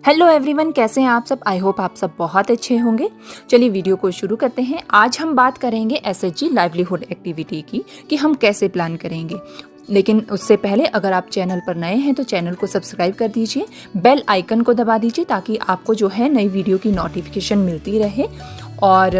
Hello everyone, कैसे हैं आप सब। आई होप आप सब बहुत अच्छे होंगे। चलिए वीडियो को शुरू करते हैं। आज हम बात करेंगे एसएचजी लाइवलीहुड एक्टिविटी की कि हम कैसे प्लान करेंगे। लेकिन उससे पहले अगर आप चैनल पर नए हैं तो चैनल को सब्सक्राइब कर दीजिए, बेल आइकन को दबा दीजिए ताकि आपको जो है नई वीडियो की नोटिफिकेशन मिलती रहे। और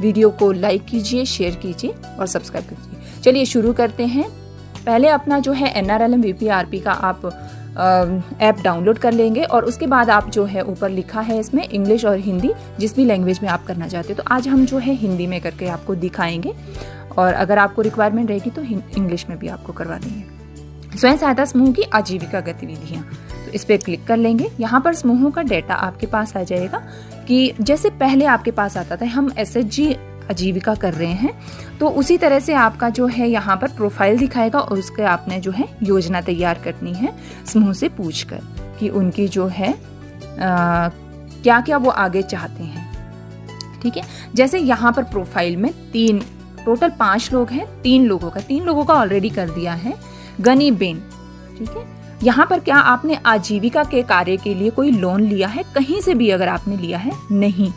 वीडियो को लाइक कीजिए, शेयर कीजिए और सब्सक्राइब कीजिए। चलिए शुरू करते हैं। पहले अपना जो है NRLM VPRP का आप ऐप डाउनलोड कर लेंगे और उसके बाद आप जो है ऊपर लिखा है इसमें इंग्लिश और हिंदी, जिस भी लैंग्वेज में आप करना चाहते हो। तो आज हम जो है हिंदी में करके आपको दिखाएंगे और अगर आपको रिक्वायरमेंट रहेगी तो इंग्लिश में भी आपको करवा देंगे। स्वयं सहायता समूह की आजीविका गतिविधियाँ, तो इस पर क्लिक कर लेंगे। यहाँ पर समूहों का डेटा आपके पास आ जाएगा कि जैसे पहले आपके पास आता था हम SHG आजीविका कर रहे हैं, तो उसी तरह से आपका जो है यहाँ पर प्रोफाइल दिखाएगा और उसके आपने जो है योजना तैयार करनी है समूह से पूछकर कि उनकी जो है क्या क्या वो आगे चाहते हैं। ठीक है, जैसे यहाँ पर प्रोफाइल में टोटल 5 लोग हैं। 3 लोगों का ऑलरेडी कर दिया है। गनी बेन, ठीक है। यहाँ पर क्या आपने आजीविका के कार्य के लिए कोई लोन लिया है? कहीं से भी अगर आपने लिया है नहीं।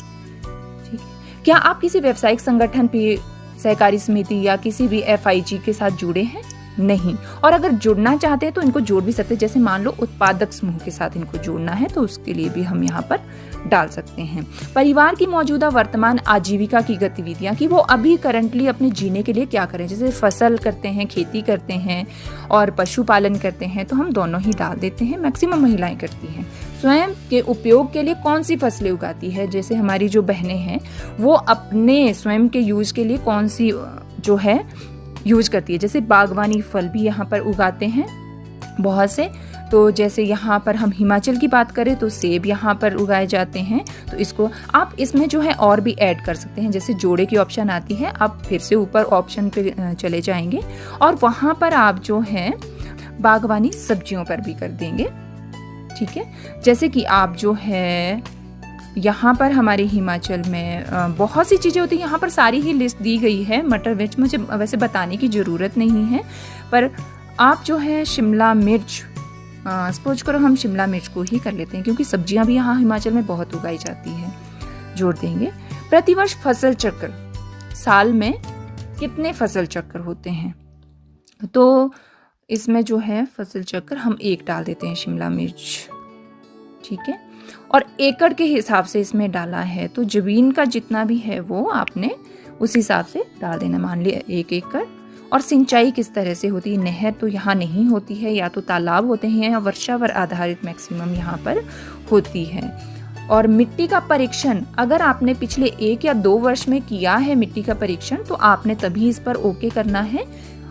क्या आप किसी व्यावसायिक संगठन पे, सहकारी समिति या किसी भी FIG के साथ जुड़े हैं? नहीं। और अगर जुड़ना चाहते हैं तो इनको जोड़ भी सकते हैं। जैसे मान लो उत्पादक समूह के साथ इनको जोड़ना है तो उसके लिए भी हम यहाँ पर डाल सकते हैं। परिवार की मौजूदा वर्तमान आजीविका की गतिविधियां कि वो अभी करंटली अपने जीने के लिए क्या करें। जैसे फसल करते हैं, खेती करते हैं और पशुपालन करते हैं, तो हम दोनों ही डाल देते हैं। मैक्सिमम महिलाएं करती हैं। स्वयं के उपयोग के लिए कौन सी फसलें उगाती है, जैसे हमारी जो बहनें हैं वो अपने स्वयं के यूज के लिए कौन सी जो है यूज करती है। जैसे बागवानी फल भी यहाँ पर उगाते हैं बहुत से। तो जैसे यहाँ पर हम हिमाचल की बात करें तो सेब यहाँ पर उगाए जाते हैं। तो इसको आप इसमें जो है और भी ऐड कर सकते हैं। जैसे जोड़े की ऑप्शन आती है, आप फिर से ऊपर ऑप्शन पे चले जाएंगे और वहाँ पर आप जो है बागवानी सब्जियों पर भी कर देंगे। ठीक है, जैसे कि आप जो है यहाँ पर हमारे हिमाचल में बहुत सी चीज़ें होती हैं। यहाँ पर सारी ही लिस्ट दी गई है। मटर मिर्च मुझे वैसे बताने की ज़रूरत नहीं है, पर आप जो है शिमला मिर्च, सपोज करो हम शिमला मिर्च को ही कर लेते हैं क्योंकि सब्जियां भी यहाँ हिमाचल में बहुत उगाई जाती है, जोड़ देंगे। प्रतिवर्ष फसल चक्र, साल में कितने फसल चक्र होते हैं? तो इसमें जो है फसल चक्र हम 1 डाल देते हैं शिमला मिर्च। ठीक है, और एकड़ के हिसाब से इसमें डाला है तो जमीन का जितना भी है वो आपने उस हिसाब से डाल देना। मान लिया 1 एकड़। और सिंचाई किस तरह से होती है? नहर तो यहाँ नहीं होती है, या तो तालाब होते हैं या वर्षा पर आधारित मैक्सिमम यहाँ पर होती है। और मिट्टी का परीक्षण अगर आपने पिछले 1 या 2 वर्ष में किया है मिट्टी का परीक्षण तो आपने तभी इस पर ओके करना है,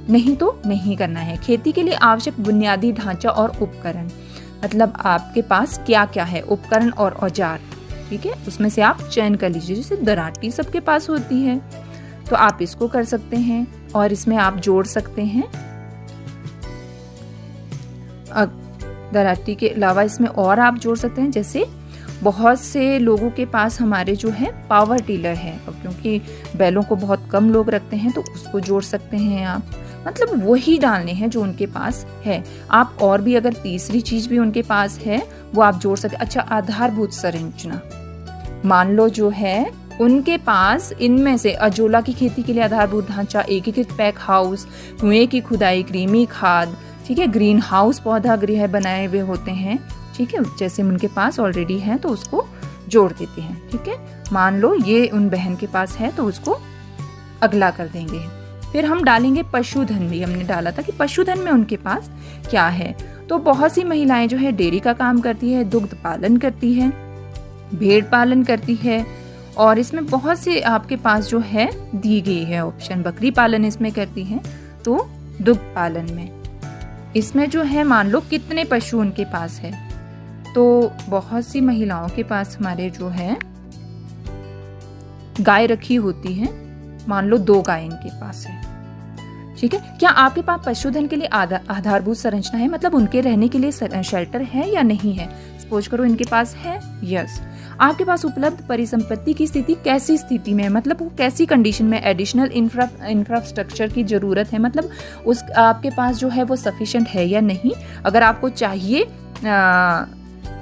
नहीं तो नहीं करना है। खेती के लिए आवश्यक बुनियादी ढांचा और उपकरण, मतलब आपके पास क्या क्या है उपकरण और औजार। ठीक है, उसमें से आप चयन कर लीजिए। जैसे दराटी सबके पास होती है तो आप इसको कर सकते हैं और इसमें आप जोड़ सकते हैं। दराटी के अलावा इसमें और आप जोड़ सकते हैं। जैसे बहुत से लोगों के पास हमारे जो है पावर टिलर है, अब क्योंकि बैलों को बहुत कम लोग रखते हैं तो उसको जोड़ सकते हैं आप। मतलब वही डालने हैं जो उनके पास है। आप और भी अगर तीसरी चीज भी उनके पास है वो आप जोड़ सकते। अच्छा, आधारभूत संरचना, मान लो जो है उनके पास इनमें से अजोला की खेती के लिए आधारभूत ढांचा, एकीकृत पैक हाउस, कुएं की खुदाई, कृमि खाद, ठीक है, ग्रीन हाउस पौधा गृह बनाए हुए होते हैं। ठीक है, जैसे उनके पास ऑलरेडी है तो उसको जोड़ देते हैं। ठीक है, मान लो ये उन बहन के पास है तो उसको अगला कर देंगे। फिर हम डालेंगे पशुधन भी। हमने डाला था कि पशुधन में उनके पास क्या है। तो बहुत सी महिलाएं जो है डेयरी का काम करती है, दुग्ध पालन करती है, भेड़ पालन करती है और इसमें बहुत से आपके पास जो है दी गई है ऑप्शन। बकरी पालन इसमें करती है, तो दुग्ध पालन में इसमें जो है मान लो कितने पशु उनके पास है। तो बहुत सी महिलाओं के पास हमारे जो है गाय रखी होती है, मान लो 2 गाय इनके पास है। ठीक है, क्या आपके पास पशुधन के लिए आधारभूत संरचना है, मतलब उनके रहने के लिए शेल्टर है या नहीं है? सपोज करो इनके पास है, यस। आपके पास उपलब्ध परिसंपत्ति की स्थिति कैसी स्थिति में है, मतलब वो कैसी कंडीशन में। एडिशनल इंफ्रास्ट्रक्चर की जरूरत है, मतलब उस आपके पास जो है वो सफिशिएंट है या नहीं। अगर आपको चाहिए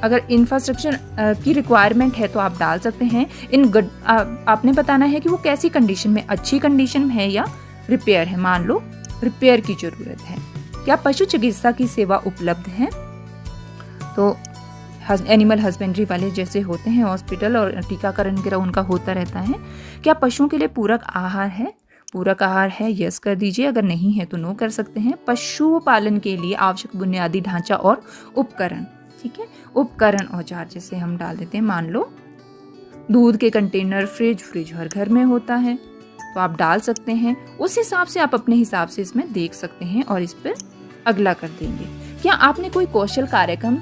अगर इंफ्रास्ट्रक्चर की रिक्वायरमेंट है तो आप डाल सकते हैं। आपने बताना है कि वो कैसी कंडीशन में, अच्छी कंडीशन में है या रिपेयर है। मान लो रिपेयर की ज़रूरत है। क्या पशु चिकित्सा की सेवा उपलब्ध है? तो एनिमल हस्बेंड्री वाले जैसे होते हैं हॉस्पिटल और टीकाकरण वगैरह उनका होता रहता है। क्या पशुओं के लिए पूरक आहार है? पूरक आहार है, यस कर दीजिए। अगर नहीं है तो नो कर सकते हैं। पशु पालन के लिए आवश्यक बुनियादी ढांचा और उपकरण, ठीक है, उपकरण औजार जैसे हम डाल देते हैं। मान लो दूध के कंटेनर, फ्रिज हर घर में होता है तो आप डाल सकते हैं। उस हिसाब से आप अपने हिसाब से इसमें देख सकते हैं और इस पर अगला कर देंगे। क्या आपने कोई कौशल कार्यक्रम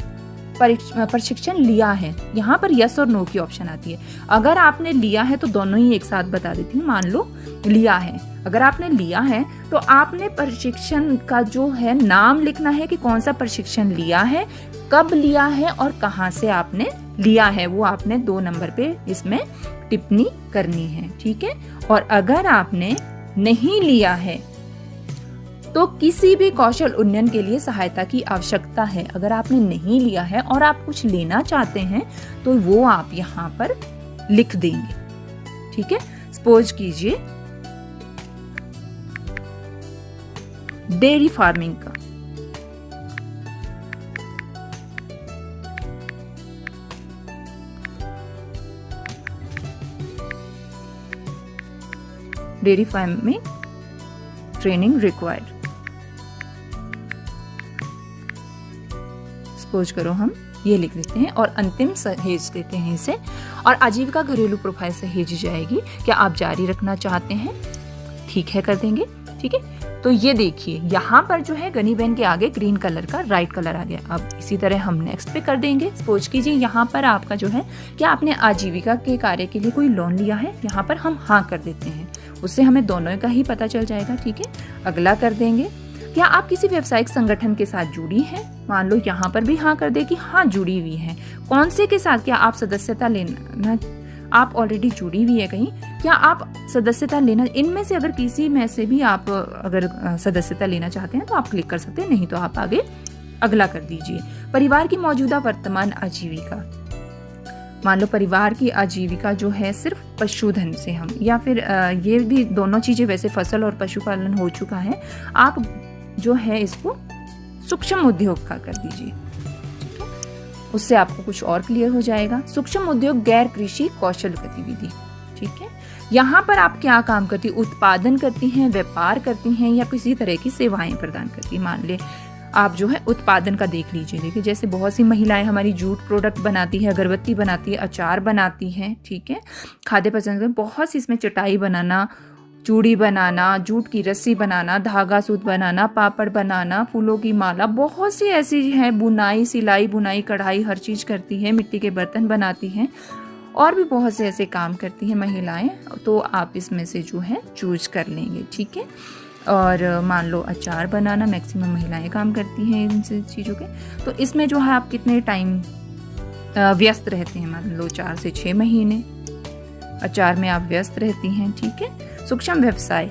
प्रशिक्षण लिया है? यहाँ पर यस और नो की ऑप्शन आती है। अगर आपने लिया है तो दोनों ही एक साथ बता देती हूँ। मान लो लिया है, अगर आपने लिया है तो आपने प्रशिक्षण का जो है नाम लिखना है कि कौन सा प्रशिक्षण लिया है, कब लिया है और कहाँ से आपने लिया है, वो आपने 2 नंबर पे इसमें टिप्पणी करनी है, ठीक है। और अगर आपने नहीं लिया है तो किसी भी कौशल उन्नयन के लिए सहायता की आवश्यकता है। अगर आपने नहीं लिया है और आप कुछ लेना चाहते हैं तो वो आप यहाँ पर लिख देंगे, ठीक है। सपोज कीजिए डेयरी फार्मिंग का, dairy farming training required, suppose करो हम ये लिख देते हैं और अंतिम सहेज देते हैं इसे। और आजीविका घरेलू प्रोफाइल सहेजी जाएगी। क्या आप जारी रखना चाहते हैं? ठीक है कर देंगे, ठीक है। तो ये देखिए यहाँ पर जो है गनी बहन के आगे ग्रीन कलर का राइट कलर आ गया। अब इसी तरह हम नेक्स्ट पे कर देंगे। सपोज कीजिए यहाँ पर आपका जो है, क्या आपने आजीविका के कार्य के लिए कोई लोन लिया है? यहाँ पर हम हाँ कर देते हैं, उससे हमें दोनों का ही पता चल जाएगा, ठीक है। अगला कर देंगे। क्या आप किसी व्यावसायिक संगठन के साथ जुड़ी हैं? मान लो यहाँ पर भी हाँ कर दे कि हाँ जुड़ी हुई है। कौन से के साथ? क्या आप सदस्यता लेना, आप ऑलरेडी जुड़ी हुई है कहीं, क्या आप सदस्यता लेना, इनमें से अगर किसी में से भी आप अगर सदस्यता लेना चाहते हैं तो आप क्लिक कर सकते हैं, नहीं तो आप आगे अगला कर दीजिए। परिवार की मौजूदा वर्तमान आजीविका, मान लो परिवार की आजीविका जो है सिर्फ पशुधन से हम, या फिर ये भी दोनों चीजें, वैसे फसल और पशुपालन हो चुका है, आप जो है इसको सूक्ष्म उद्योग का कर दीजिए, उससे आपको कुछ और क्लियर हो जाएगा। सूक्ष्म उद्योग गैर कृषि कौशल गतिविधि, ठीक है। यहाँ पर आप क्या काम करती, उत्पादन करती हैं, व्यापार करती हैं या किसी तरह की सेवाएं प्रदान करती हैं। मान ले आप जो है उत्पादन का देख लीजिए। देखिए जैसे बहुत सी महिलाएं हमारी जूट प्रोडक्ट बनाती है, अगरबत्ती बनाती है, अचार बनाती हैं, ठीक है, खाद्य पदार्थ, बहुत सी इसमें चटाई बनाना, चूड़ी बनाना, जूट की रस्सी बनाना, धागा सूत बनाना, पापड़ बनाना, फूलों की माला, बहुत सी ऐसी हैं, बुनाई, सिलाई, बुनाई, कढ़ाई, हर चीज़ करती है, मिट्टी के बर्तन बनाती हैं और भी बहुत से ऐसे काम करती हैं महिलाएं। तो आप इसमें से जो है चूज कर लेंगे, ठीक है। और मान लो अचार बनाना मैक्सिमम महिलाएं काम करती हैं इन चीज़ों के। तो इसमें जो है आप कितने टाइम व्यस्त रहते हैं, मान लो 4 से 6 महीने अचार में आप व्यस्त रहती हैं, ठीक है। सूक्ष्म व्यवसाय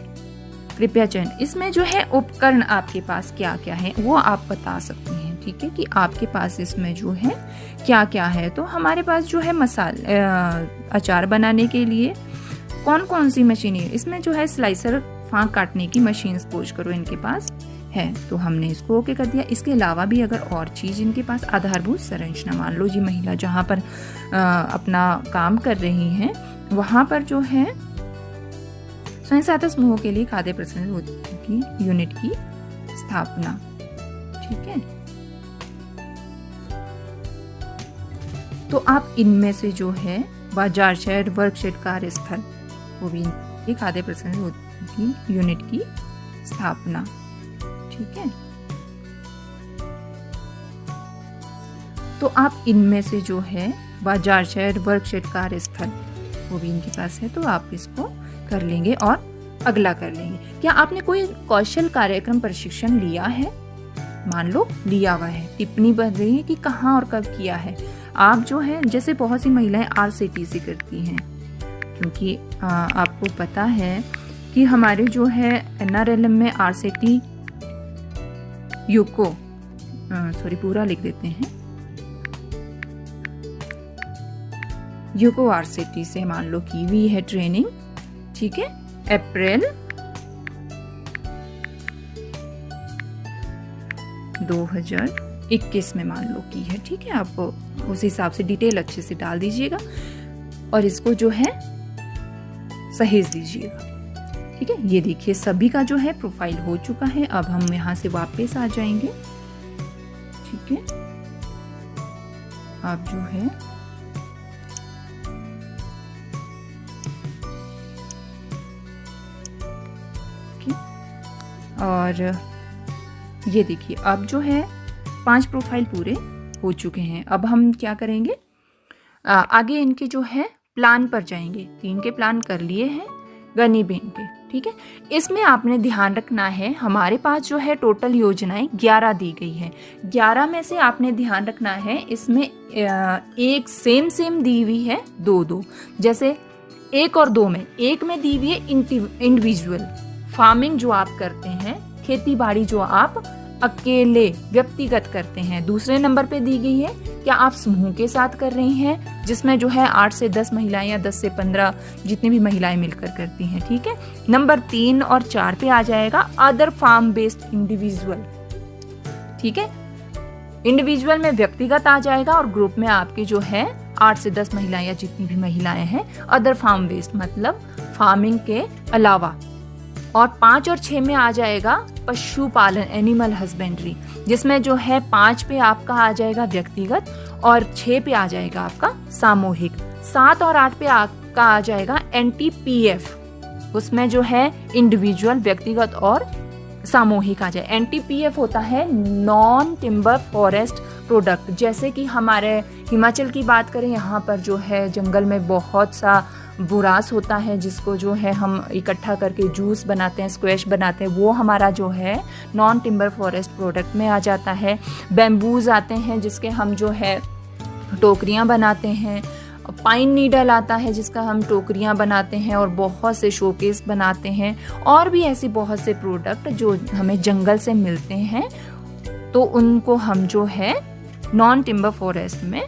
कृपया चयन, इसमें जो है उपकरण आपके पास क्या क्या है वो आप बता सकते हैं, ठीक है, कि आपके पास इसमें जो है क्या क्या है। तो हमारे पास जो है मसाले, अचार बनाने के लिए कौन कौन सी मशीन है, इसमें जो है स्लाइसर, फांक काटने की मशीन सपोज करो इनके पास है, तो हमने इसको ओके कर दिया। इसके अलावा भी अगर और चीज़ इनके पास, आधारभूत संरचना, मान लो जी महिला जहाँ पर अपना काम कर रही हैं वहाँ पर जो है स्वयं सहायता समूहों के लिए खाद्य प्रसंस्करण की यूनिट की स्थापना, ठीक है। तो आप इनमें से जो है बाजार शेड, वर्क शेड, कार्यस्थल, वो भी खाद्य प्रसंस्करण की यूनिट की स्थापना, ठीक है। तो आप इनमें से जो है बाजार शेड, वर्क शेड, कार्यस्थल, वो भी इनके पास है, तो आप इसको कर लेंगे और अगला कर लेंगे। क्या आपने कोई कौशल कार्यक्रम प्रशिक्षण लिया है? मान लो लिया हुआ है, टिप्पणी बन रही है कि कहाँ और कब किया है। आप जो है जैसे बहुत सी महिलाएं RCTC करती हैं, क्योंकि आपको पता है कि हमारे जो है NRLM में RCT यूको, सॉरी पूरा लिख देते हैं, यूनिवर्सिटी से मान लो की हुई है ट्रेनिंग, ठीक है, अप्रैल 2021 में मान लो की है, ठीक है। आप उस हिसाब से डिटेल अच्छे से डाल दीजिएगा और इसको जो है सहेज दीजिएगा, ठीक है। ये देखिए सभी का जो है प्रोफाइल हो चुका है। अब हम यहाँ से वापस आ जाएंगे, ठीक है। आप जो है और ये देखिए अब जो है 5 प्रोफाइल पूरे हो चुके हैं। अब हम क्या करेंगे, आगे इनके जो है प्लान पर जाएंगे। 3 के प्लान कर लिए हैं गनीबेन के, ठीक है। इसमें आपने ध्यान रखना है, हमारे पास जो है टोटल योजनाएं 11 दी गई है। 11 में से आपने ध्यान रखना है इसमें एक सेम दी हुई है, 2 जैसे 1 और 2 में, 1 में दी हुई है इंडिविजुअल फार्मिंग जो आप करते हैं, खेती बाड़ी जो आप अकेले व्यक्तिगत करते हैं। दूसरे नंबर पे दी गई है क्या आप समूह के साथ कर रही हैं, जिसमें जो है 8 से 10 महिलाएं या 10 से 15 जितनी भी महिलाएं मिलकर करती हैं, ठीक है। नंबर 3 और 4 पे आ जाएगा अदर फार्म बेस्ड इंडिविजुअल, ठीक है। इंडिविजुअल में व्यक्तिगत आ जाएगा और ग्रुप में आपके जो है 8 से 10 महिलाएं या जितनी भी महिलाएं हैं। अदर फार्म बेस्ड मतलब फार्मिंग के अलावा। और 5 और 6 में आ जाएगा पशुपालन, एनिमल हस्बेंड्री, जिसमें जो है 5 पे आपका आ जाएगा व्यक्तिगत और 6 पे आ जाएगा आपका सामूहिक। 7 और 8 पे आपका आ जाएगा NTPF, उसमें जो है इंडिविजुअल, व्यक्तिगत और सामूहिक आ जाए। NTPF होता है नॉन टिम्बर फॉरेस्ट प्रोडक्ट। जैसे कि हमारे हिमाचल की बात करें, यहाँ पर जो है जंगल में बहुत सा बुरास होता है, जिसको जो है हम इकट्ठा करके जूस बनाते हैं, स्क्वैश बनाते हैं, वो हमारा जो है नॉन टिम्बर फॉरेस्ट प्रोडक्ट में आ जाता है। बैम्बूज आते हैं जिसके हम जो है टोकरियाँ बनाते हैं। पाइन नीडल आता है जिसका हम टोकरियाँ बनाते हैं और बहुत से शोकेस बनाते हैं। और भी ऐसी बहुत से प्रोडक्ट जो हमें जंगल से मिलते हैं, तो उनको हम जो है नॉन टिम्बर फॉरेस्ट में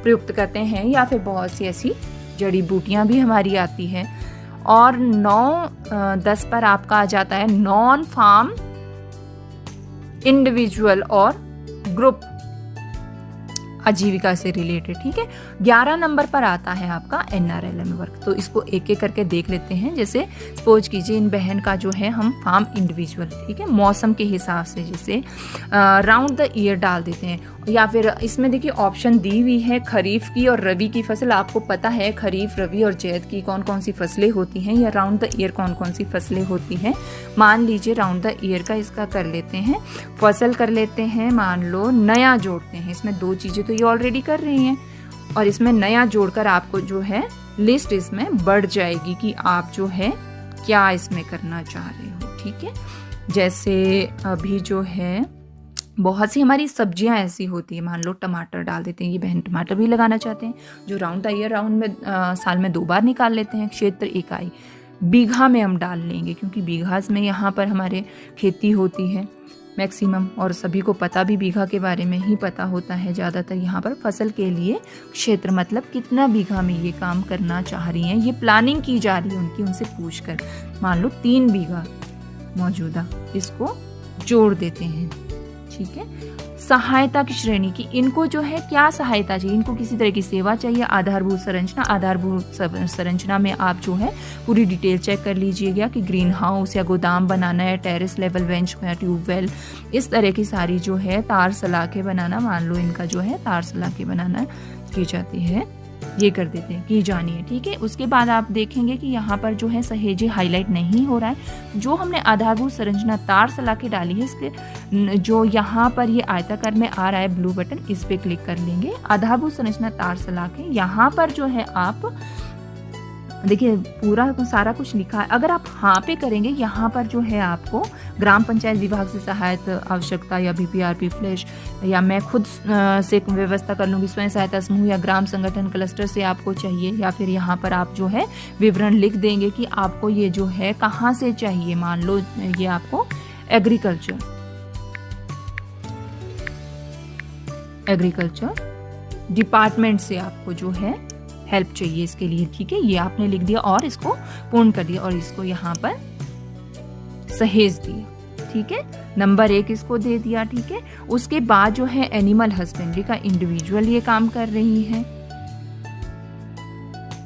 प्रयुक्त करते हैं। या फिर बहुत सी ऐसी जड़ी बूटियां भी हमारी आती है। और 9-10 पर आपका आ जाता है नॉन फार्म इंडिविजुअल और ग्रुप आजीविका से रिलेटेड, ठीक है। 11 नंबर पर आता है आपका NRLM वर्क। तो इसको एक एक करके देख लेते हैं। जैसे सपोज कीजिए इन बहन का जो है हम फार्म इंडिविजुअल, ठीक है, मौसम के हिसाब से जैसे राउंड द ईयर डाल देते हैं। या फिर इसमें देखिए ऑप्शन दी हुई है खरीफ की और रबी की फसल। आपको पता है खरीफ, रबी और जैद की कौन कौन सी फसलें होती हैं, या राउंड द ईयर कौन कौन सी फसलें होती हैं। मान लीजिए राउंड द ईयर का इसका कर लेते हैं, फसल कर लेते हैं। मान लो नया जोड़ते हैं, इसमें 2 चीज़ें तो ये ऑलरेडी कर रही हैं और इसमें नया जोड़कर आपको जो है लिस्ट इसमें बढ़ जाएगी कि आप जो है क्या इसमें करना चाह रहे हो, ठीक है। जैसे अभी जो है बहुत सी हमारी सब्जियां ऐसी होती है, मान लो टमाटर डाल देते हैं, ये बहन टमाटर भी लगाना चाहते हैं, जो राउंड द ईयर राउंड में साल में 2 बार निकाल लेते हैं। क्षेत्र इकाई बीघा में हम डाल लेंगे, क्योंकि बीघा में यहाँ पर हमारे खेती होती है मैक्सिमम, और सभी को पता भी बीघा के बारे में ही पता होता है ज़्यादातर। यहाँ पर फसल के लिए क्षेत्र मतलब कितना बीघा में ये काम करना चाह रही हैं, ये प्लानिंग की जा रही है उनकी, उनसे पूछ कर। मान लो 3 बीघा मौजूदा, इसको जोड़ देते हैं, ठीक है। सहायता की श्रेणी की, इनको जो है क्या सहायता चाहिए, इनको किसी तरह की सेवा चाहिए। आधारभूत संरचना, आधारभूत संरचना में आप जो है पूरी डिटेल चेक कर लीजिएगा कि ग्रीन हाउस या गोदाम बनाना है, टेरेस लेवल बेंच या ट्यूबवेल, इस तरह की सारी जो है तार सलाखें बनाना, मान लो इनका जो है तार सलाखें बनाना की जाती है, ये कर देते हैं, की जानी है, ठीक है। उसके बाद आप देखेंगे कि यहाँ पर जो है सहेजे हाईलाइट नहीं हो रहा है। जो हमने आधारभूत संरचना तार सलाखें डाली है, इसके जो यहाँ पर ये आयताकार में आ रहा है ब्लू बटन, इस पे क्लिक कर लेंगे। आधारभूत संरचना तार सलाखें, यहाँ पर जो है आप देखिए पूरा सारा कुछ लिखा है। अगर आप हाँ पे करेंगे, यहाँ पर जो है आपको ग्राम पंचायत विभाग से सहायता आवश्यकता या BPRP फ्लैश, या मैं खुद से व्यवस्था कर लूँगी, स्वयं सहायता समूह या ग्राम संगठन क्लस्टर से आपको चाहिए, या फिर यहाँ पर आप जो है विवरण लिख देंगे कि आपको ये जो है कहाँ से चाहिए। मान लो ये आपको एग्रीकल्चर डिपार्टमेंट से आपको जो है हेल्प चाहिए इसके लिए, ठीक है। ये आपने लिख दिया और इसको पूर्ण कर दिया और इसको यहाँ पर सहेज दिया, ठीक है। नंबर 1 इसको दे दिया, ठीक है। उसके बाद जो है एनिमल हस्बेंड्री का इंडिविजुअल ये काम कर रही है,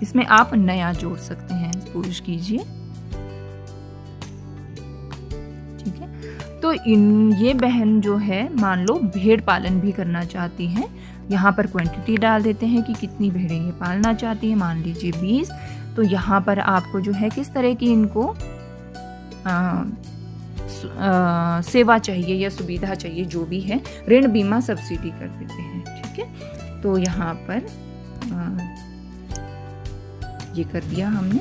इसमें आप नया जोड़ सकते हैं, पुश कीजिए, ठीक है। तो ये बहन जो है मान लो भेड़ पालन भी करना चाहती हैं, यहाँ पर क्वांटिटी डाल देते हैं कि कितनी भेड़ें ये पालना चाहती है, मान लीजिए 20। तो यहाँ पर आपको जो है किस तरह की इनको सेवा चाहिए या सुविधा चाहिए, जो भी है, ऋण बीमा सब्सिडी कर देते हैं, ठीक है। तो यहाँ पर ये कर दिया हमने,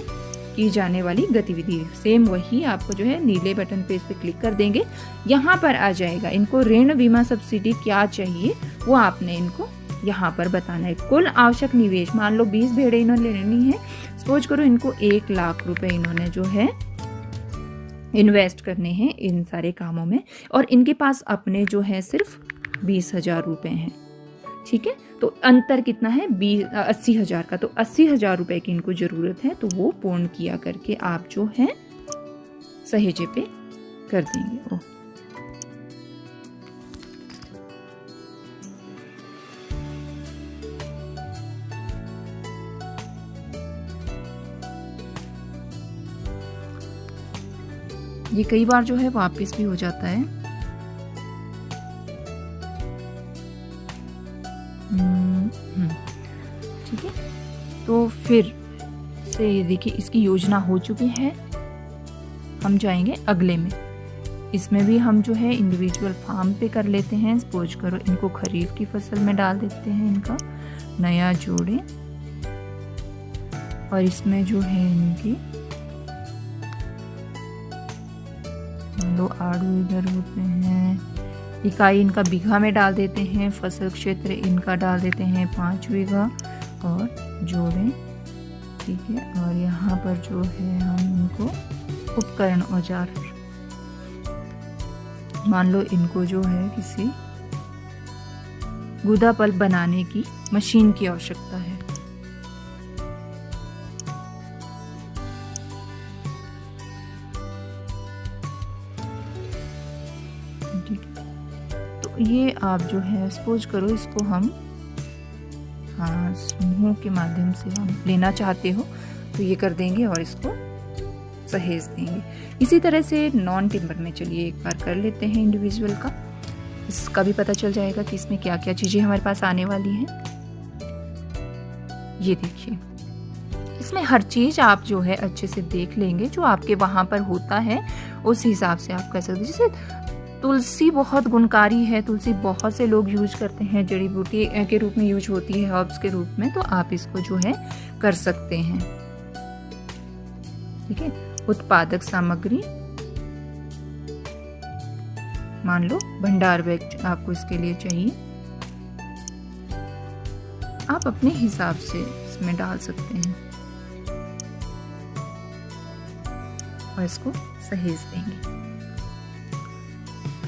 की जाने वाली गतिविधि, सेम वही आपको जो है नीले बटन पे इस पे क्लिक कर देंगे, यहाँ पर आ जाएगा। इनको ऋण बीमा सब्सिडी क्या चाहिए वो आपने इनको यहाँ पर बताना है। कुल आवश्यक निवेश, मान लो 20 भेड़ें इन्होंने लेनी है, सपोज करो इनको 1 लाख रुपए इन्होंने जो है इन्वेस्ट करने हैं इन सारे कामों में, और इनके पास अपने जो है सिर्फ 20,000 रुपए हैं, ठीक है। तो अंतर कितना है, 80,000 का। तो 80,000 रुपए की इनको जरूरत है, तो वो पूर्ण किया करके आप जो है सहेजे पे कर देंगे। ओ ये कई बार जो है वापस भी हो जाता है। ठीक है, तो फिर से ये देखिए इसकी योजना हो चुकी है। हम जाएंगे अगले में, इसमें भी हम जो है इंडिविजुअल फार्म पे कर लेते हैं। सपोज करो इनको खरीफ की फसल में डाल देते हैं, इनका नया जोड़े, और इसमें जो है इनकी लो आड़ू इधर होते हैं, इकाई इनका बीघा में डाल देते हैं, फसल क्षेत्र इनका डाल देते हैं 5 बीघा और जोड़ें, ठीक है। और यहाँ पर जो है हम इनको उपकरण औजार, मान लो इनको जो है किसी गुदा पल्प बनाने की मशीन की आवश्यकता है, तो ये आप जो है सपोज करो इसको हम समूह के माध्यम से हम लेना चाहते हो तो ये कर देंगे और इसको सहेज देंगे। इसी तरह से नॉन टिम्बर में चलिए एक बार कर लेते हैं इंडिविजुअल का, इसका भी पता चल जाएगा कि इसमें क्या क्या चीज़ें हमारे पास आने वाली हैं। ये देखिए इसमें हर चीज़ आप जो है अच्छे से देख लेंगे, जो आपके वहाँ पर होता है उस हिसाब से आप कर सकते हैं। जैसे तुलसी बहुत गुणकारी है, तुलसी बहुत से लोग यूज करते हैं, जड़ी बूटी के रूप में यूज होती है, हर्ब्स के रूप में, तो आप इसको जो है कर सकते हैं, ठीक है। उत्पादक सामग्री, मान लो भंडार बैग आपको इसके लिए चाहिए, आप अपने हिसाब से इसमें डाल सकते हैं और इसको सहेज देंगे।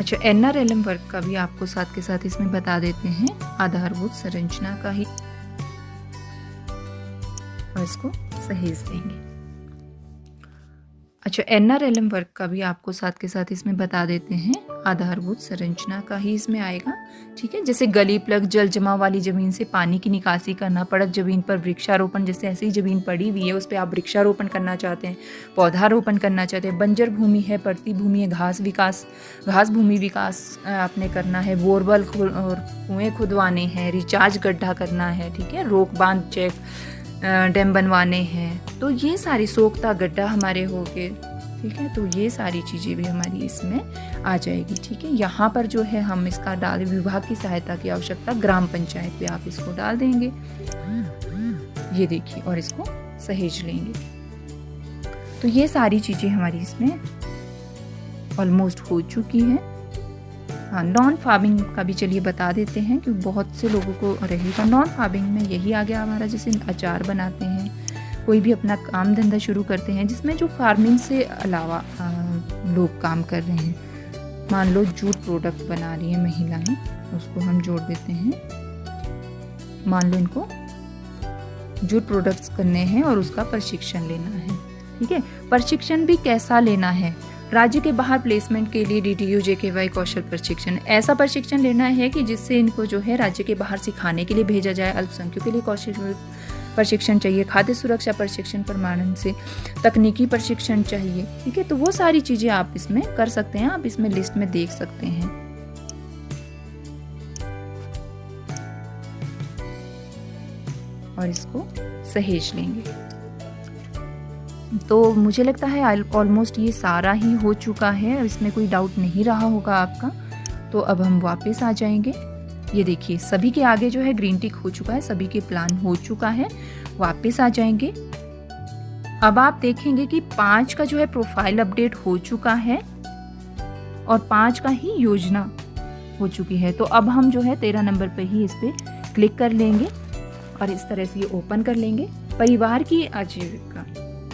अच्छा, NRLM वर्क का भी आपको साथ के साथ इसमें बता देते हैं, आधारभूत संरचना का ही, और इसको सहेज देंगे। अच्छा, NRLM वर्क का भी आपको साथ के साथ इसमें बता देते हैं, आधारभूत संरचना का ही इसमें आएगा, ठीक है। जैसे गली प्लग, जल जमाव वाली जमीन से पानी की निकासी करना, पड़क जमीन पर वृक्षारोपण, जैसे ऐसी जमीन पड़ी हुई है उस पर आप वृक्षारोपण करना चाहते हैं, पौधारोपण करना चाहते हैं, बंजर भूमि है, पड़ती भूमि है, घास भूमि विकास आपने करना है, बोरवेल और कुएं खुदवाने हैं, रिचार्ज गड्ढा करना है, ठीक है, रोक बांध चेक डैम बनवाने हैं, तो ये सारी सोखता गड्ढा हमारे हो गए, ठीक है। तो ये सारी चीज़ें भी हमारी इसमें आ जाएगी, ठीक है। यहाँ पर जो है हम इसका डाल, विभाग की सहायता की आवश्यकता, ग्राम पंचायत पे आप इसको डाल देंगे, ये देखिए, और इसको सहेज लेंगे। तो ये सारी चीज़ें हमारी इसमें ऑलमोस्ट हो चुकी हैं। हाँ, नॉन फार्मिंग का भी चलिए बता देते हैं, क्योंकि बहुत से लोगों को रहेगा। नॉन फार्मिंग में यही आ गया हमारा, जैसे अचार बनाते हैं, कोई भी अपना काम धंधा शुरू करते हैं जिसमें जो फार्मिंग से अलावा लोग काम कर रहे हैं, मान लो जूट प्रोडक्ट बना रही है महिलाएं, उसको हम जोड़ देते हैं, मान लो इनको जूट प्रोडक्ट्स करने हैं और उसका प्रशिक्षण लेना है। ठीक है, प्रशिक्षण भी कैसा लेना है? राज्य के बाहर प्लेसमेंट के लिए DTU JKY कौशल प्रशिक्षण, ऐसा प्रशिक्षण लेना है कि जिससे इनको जो है राज्य के बाहर सिखाने के लिए भेजा जाए। अल्पसंख्यकों के लिए कौशल प्रशिक्षण चाहिए, खाद्य सुरक्षा प्रशिक्षण प्रमाणन से तकनीकी प्रशिक्षण चाहिए। ठीक है, तो वो सारी चीज़ें आप इसमें कर सकते हैं, आप इसमें लिस्ट में देख सकते हैं। और इसको सहेज लेंगे। तो मुझे लगता है ऑलमोस्ट ये सारा ही हो चुका है, इसमें कोई डाउट नहीं रहा होगा आपका। तो अब हम वापस आ जाएंगे। ये देखिए सभी के आगे जो है ग्रीन टिक हो चुका है, सभी के प्लान हो चुका है। वापस आ जाएंगे। अब आप देखेंगे कि 5 का जो है प्रोफाइल अपडेट हो चुका है और 5 का ही योजना हो चुकी है। तो अब हम जो है 13 नंबर पे ही इस पर क्लिक कर लेंगे और इस तरह से ये ओपन कर लेंगे। परिवार की आजीविका,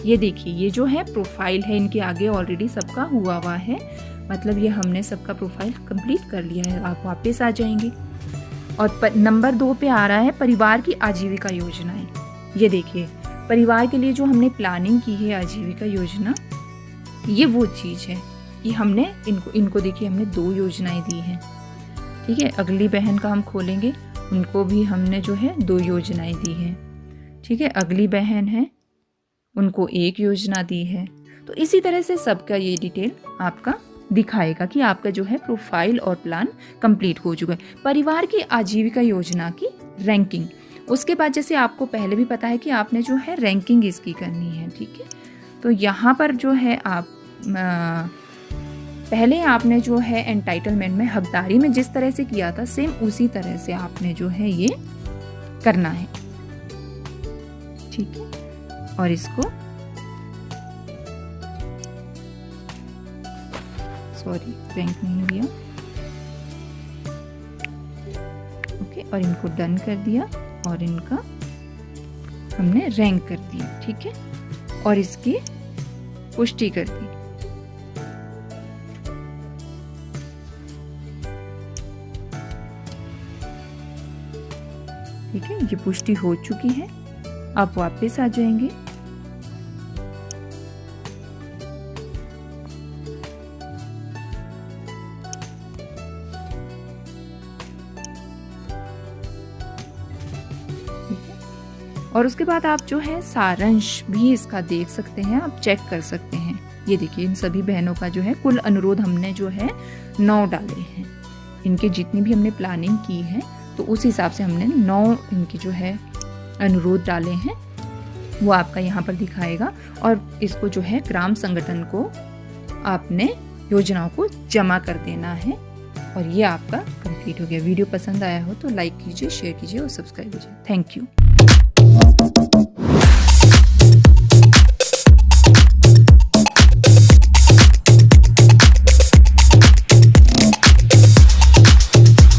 ये देखिए ये जो है प्रोफाइल है, इनके आगे ऑलरेडी सबका हुआ है, मतलब ये हमने सबका प्रोफाइल कंप्लीट कर लिया है। आप वापस आ जाएंगे और नंबर 2 पे आ रहा है परिवार की आजीविका योजनाएं। ये देखिए परिवार के लिए जो हमने प्लानिंग की है आजीविका योजना, ये वो चीज़ है कि हमने इनको देखिए हमने 2 योजनाएं दी हैं। ठीक है, अगली बहन का हम खोलेंगे, उनको भी हमने जो है 2 योजनाएं दी हैं। ठीक है, अगली बहन है, उनको 1 योजना दी है। तो इसी तरह से सबका ये डिटेल आपका दिखाएगा कि आपका जो है प्रोफाइल और प्लान कंप्लीट हो चुका है। परिवार की आजीविका योजना की रैंकिंग, उसके बाद जैसे आपको पहले भी पता है कि आपने जो है रैंकिंग इसकी करनी है। ठीक है, तो यहाँ पर जो है आप पहले आपने जो है एंटाइटलमेंट में हकदारी में जिस तरह से किया था सेम उसी तरह से आपने जो है ये करना है। ठीक है, और इसको रैंक नहीं दिया। ओके, और इनको डन कर दिया और इनका हमने रैंक कर दिया। ठीक है, और इसकी पुष्टि कर दी। ठीक है, ये पुष्टि हो चुकी है। आप वापस आ जाएंगे। और उसके बाद आप जो है सारांश भी इसका देख सकते हैं, आप चेक कर सकते हैं। ये देखिए इन सभी बहनों का जो है कुल अनुरोध हमने जो है 9 डाले हैं। इनके जितनी भी हमने प्लानिंग की है तो उस हिसाब से हमने 9 इनकी जो है अनुरोध डाले हैं, वो आपका यहाँ पर दिखाएगा। और इसको जो है ग्राम संगठन को आपने योजनाओं को जमा कर देना है और ये आपका कंप्लीट हो गया। वीडियो पसंद आया हो तो लाइक कीजिए, शेयर कीजिए और सब्सक्राइब कीजिए। Thank you.